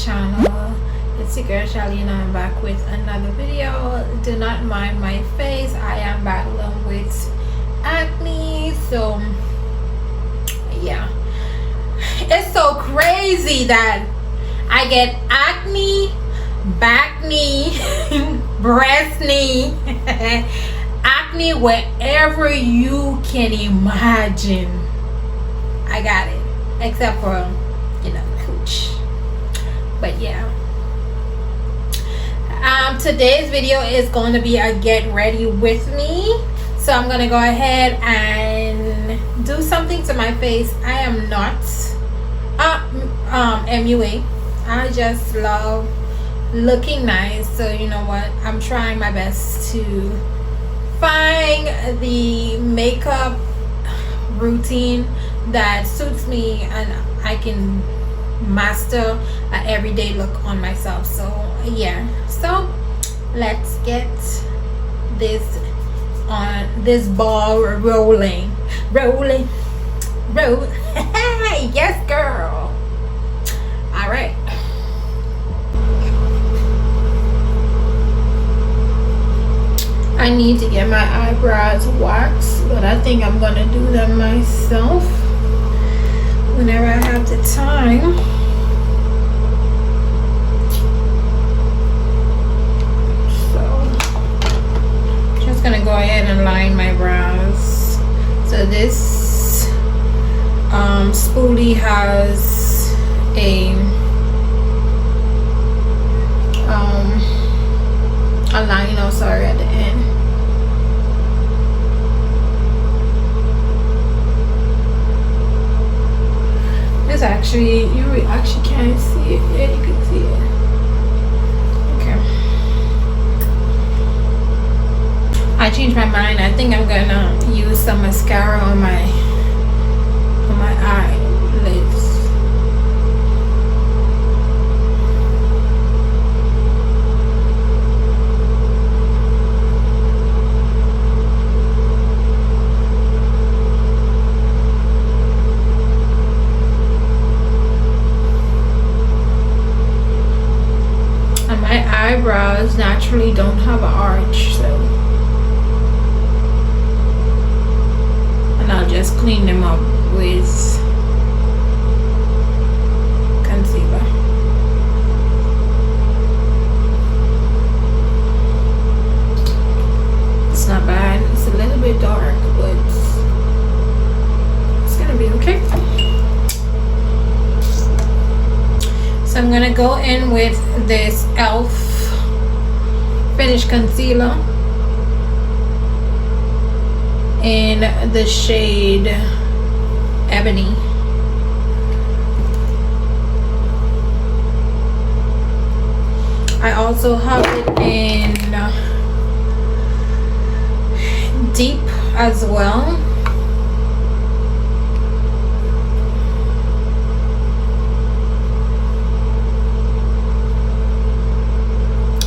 channel. It's your girl Shelly and I'm back with another video. Do not mind my face, I am battling with acne. So yeah, it's so crazy that I get acne, back knee, breast knee, acne wherever you can imagine. I got it, except for, you know, cooch. But yeah, today's video is going to be a get ready with me. So I'm gonna go ahead and do something to my face. I am not MUA. I just love looking nice. So you know what, I'm trying my best to find the makeup routine that suits me and I can master an everyday look on myself. So yeah, so let's get this ball rolling. Yes girl. All right, I need to get my eyebrows waxed, but I think I'm gonna do them myself whenever I have the time. So just gonna go ahead and line my brows. So this spoolie has a liner, sorry, at the end. This actually, you actually can't see it. Yeah, you can see it. Okay. I changed my mind. I think I'm gonna use some mascara on my eyelids. Eyebrows naturally don't have an arch, so, and I'll just clean them up with concealer. It's not bad, it's a little bit dark, but it's gonna be okay. So I'm gonna go in with this e.l.f. finish concealer in the shade Ebony. I also have it in Deep as well.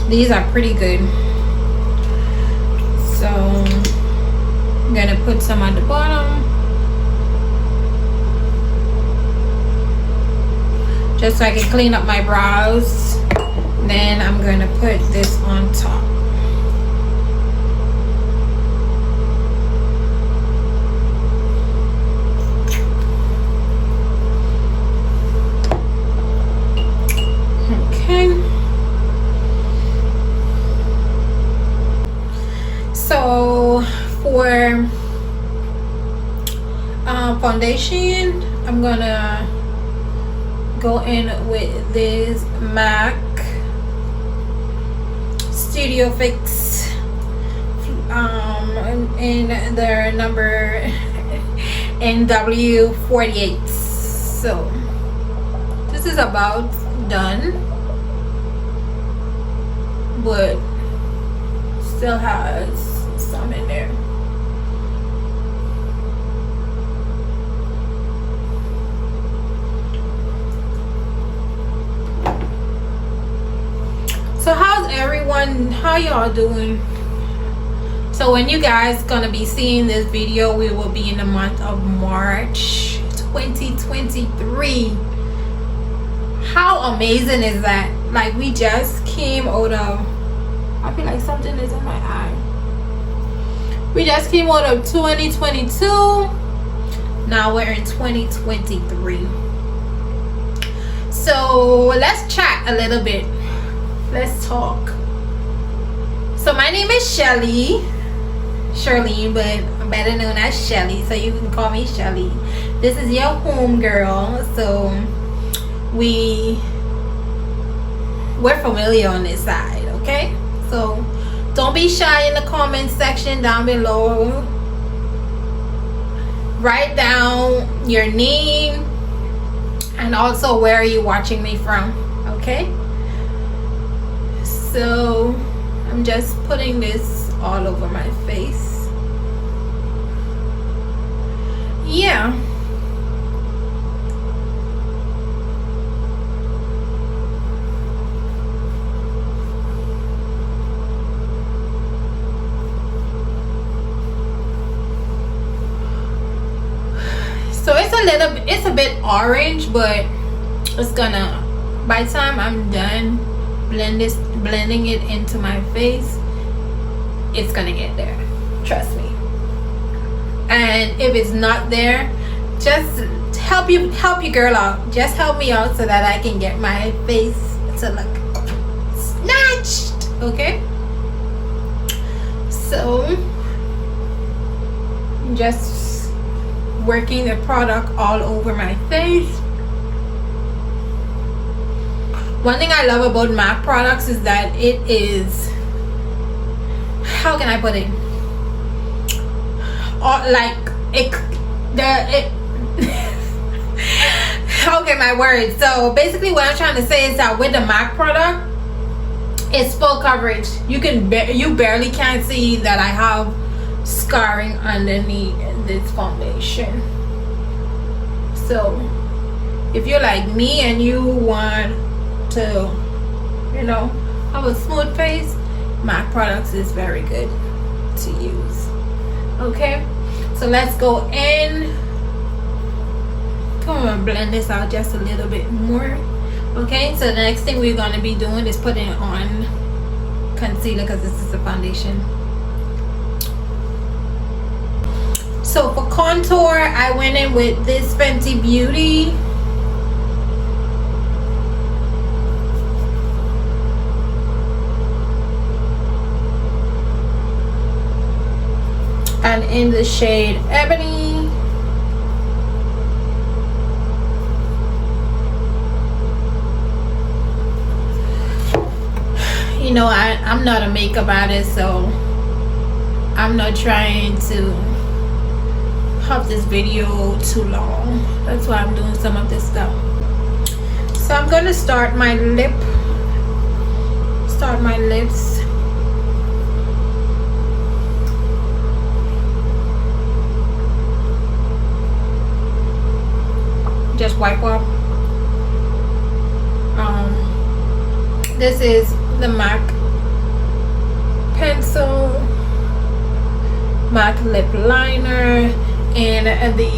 These are pretty good. So I'm gonna put some at the bottom just so I can clean up my brows. Then I'm gonna put this on top. So for foundation, I'm gonna go in with this MAC Studio Fix in their number NW48. So this is about done, but still has some in there. So how's everyone, how y'all doing? So when you guys gonna be seeing this video, we will be in the month of March 2023. How amazing is that? Like, we just came out of, I feel like something is in my eye. We just came out of 2022. Now we're in 2023. So let's chat a little bit. Let's talk. So my name is Shelly, but I'm better known as Shelly, so you can call me Shelly. This is your home girl, so we're familiar on this side, okay? So don't be shy in the comment section down below. Write down your name and also where are you watching me from, okay? So I'm just putting this all over my face. Yeah. So it's a bit orange, but it's gonna, by the time I'm done blending it into my face, it's gonna get there, trust me. And if it's not there, just help your girl out. Just help me out so that I can get my face to look snatched, okay? So just working the product all over my face. One thing I love about MAC products is that it is, how can I put it? Okay, my words. So basically what I'm trying to say is that with the MAC product, it's full coverage. You barely can't see that I have scarring underneath this foundation. So if you're like me and you want to, you know, have a smooth face, MAC products is very good to use. Okay, so let's go in. Come on, blend this out just a little bit more. Okay, so the next thing we're going to be doing is putting on concealer, because this is the foundation. So for contour, I went in with this Fenty Beauty. And in the shade Ebony. You know, I'm not a makeup artist, so I'm not trying to have this video too long. That's why I'm doing some of this stuff. So I'm gonna start my lips. Just wipe off. This is the MAC pencil, MAC lip liner, and the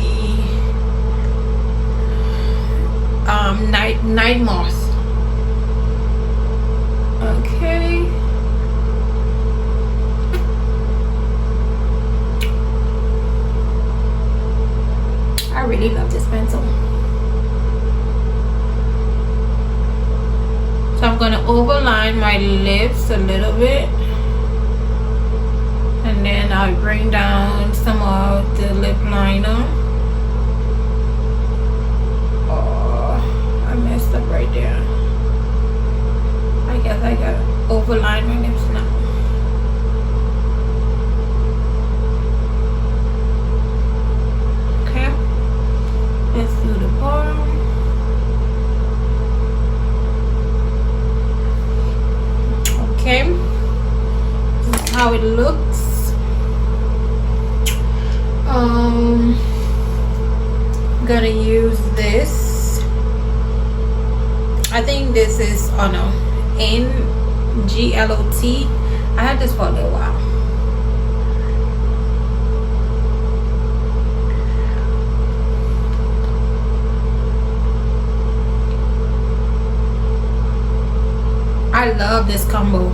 night moth. Okay. I really love this pencil. So I'm going to overline my lips a little bit, and then I'll bring down some of the lip liner. Oh, I messed up right there. I guess I got to overline my lips now. Okay, let's do the bottom. Okay, this is how it looks. I'm gonna use this. I think this is, oh no, NGLOT. I had this for a little while. I love this combo.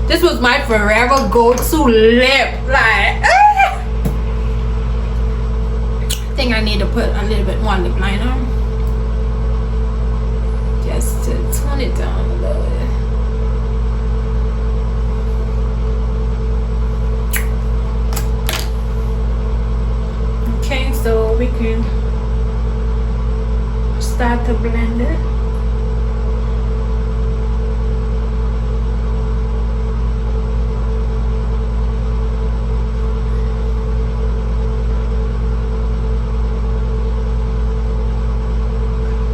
This was my forever go-to lip. Like, I think I need to put a little bit more lip liner just to tone it down a little bit. Okay, so we can start to blend it.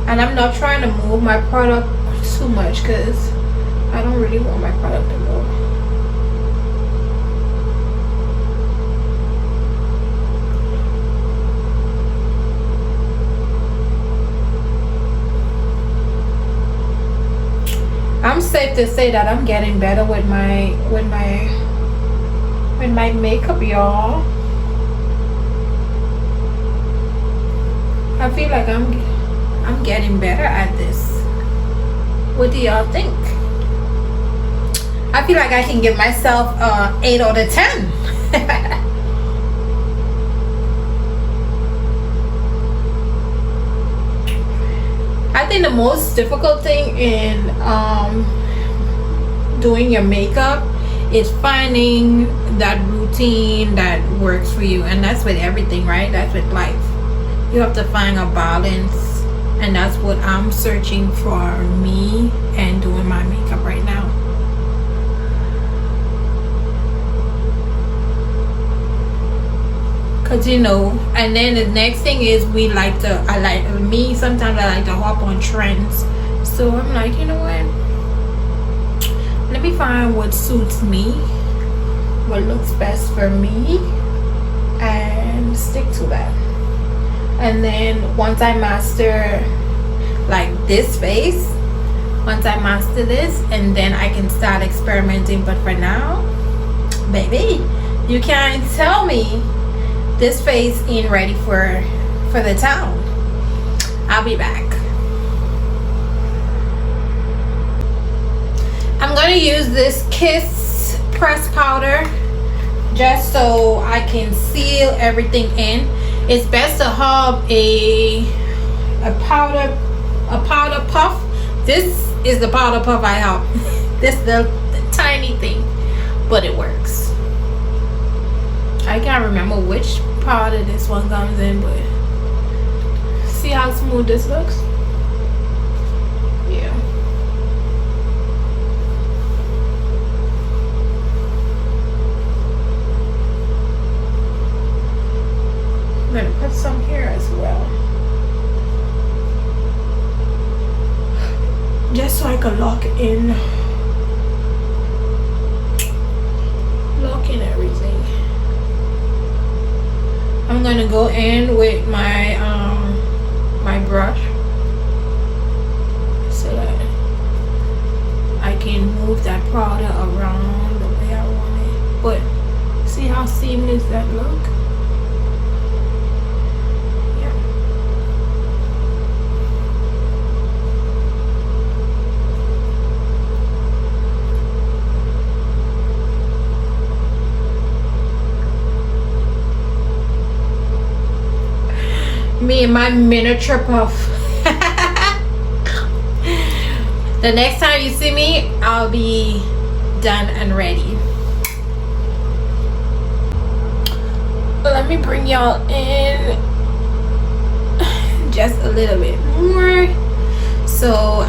And I'm not trying to move my product too much because I don't really want my product to move. I'm safe to say that I'm getting better with my makeup, y'all. I feel like I'm getting better at this. What do y'all think? I feel like I can give myself 8 out of 10. I think the most difficult thing in doing your makeup is finding that routine that works for you, and that's with everything, right? That's with life. You have to find a balance. And that's what I'm searching for me and doing my makeup right now. Cause you know, and then the next thing is sometimes I like to hop on trends. So I'm like, you know what? Let me find what suits me, what looks best for me, and stick to that. And then once I master like this face, once I master this, and then I can start experimenting. But for now, baby, you can't tell me this face ain't ready for the town. I'll be back. I'm gonna use this Kiss press powder just so I can seal everything in. It's best to have a powder puff. This is the powder puff I have. This is the tiny thing, but it works. I can't remember which powder this one comes in, but see how smooth this looks? Yeah. I'm gonna put some here as well, just so I can lock in everything. I'm gonna go in with my my brush so that I can move that powder around the way I want it. But see how seamless that look? Me and my miniature puff. The next time you see me, I'll be done and ready. Let me bring y'all in just a little bit more. So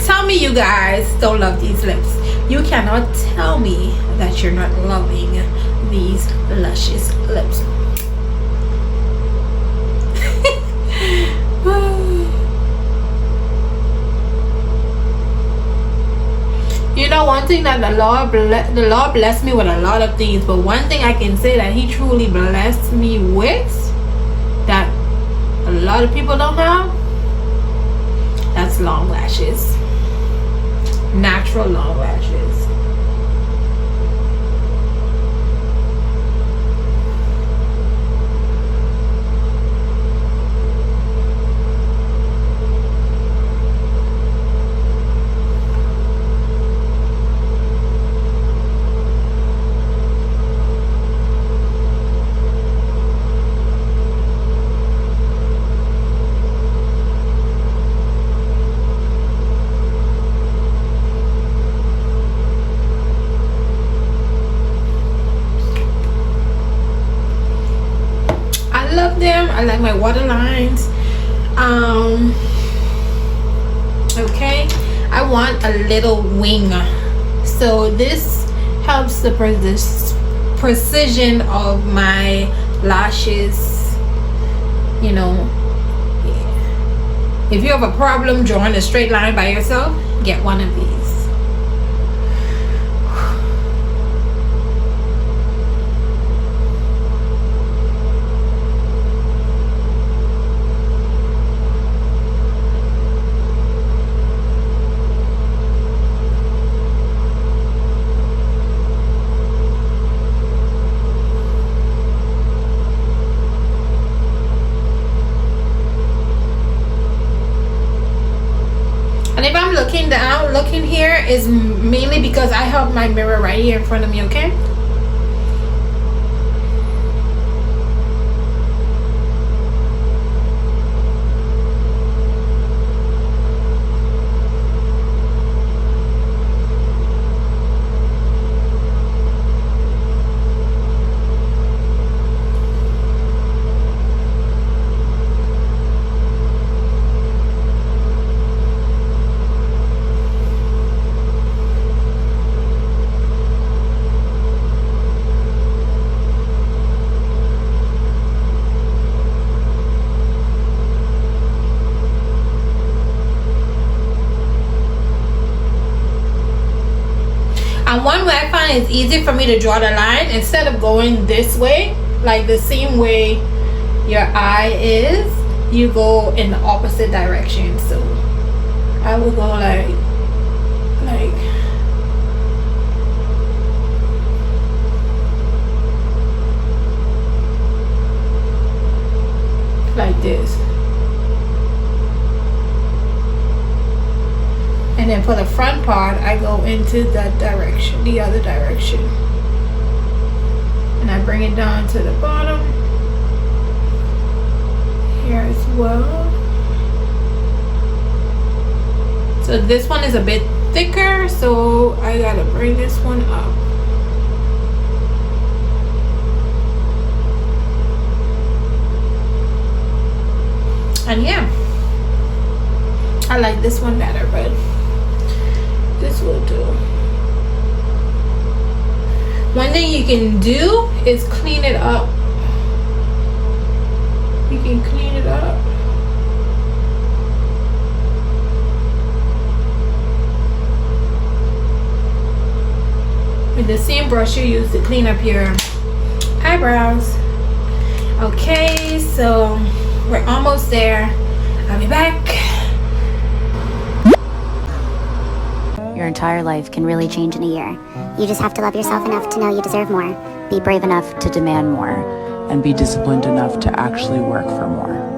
tell me you guys don't love these lips. You cannot tell me that you're not loving these luscious lips. You know, one thing that the Lord blessed me with a lot of things, but one thing I can say that He truly blessed me with that a lot of people don't have wants long lashes, natural long lashes. Them. I like my water lines. Okay, I want a little wing, so this helps the precision of my lashes. You know, if you have a problem drawing a straight line by yourself, get one of these. And if I'm looking down, looking here is mainly because I have my mirror right here in front of me, okay? And one way I find it's easy for me to draw the line, instead of going this way, like the same way your eye is, you go in the opposite direction. So I will go like this. And then for the front part, I go into that direction, the other direction. And I bring it down to the bottom here as well. So this one is a bit thicker, so I gotta bring this one up. And yeah, I like this one better, but this will do. One thing you can do is clean it up. You can clean it up. With the same brush you use to clean up your eyebrows. Okay, so we're almost there. I'll be back. Your entire life can really change in a year. You just have to love yourself enough to know you deserve more. Be brave enough To demand more. and be disciplined enough to actually work for more.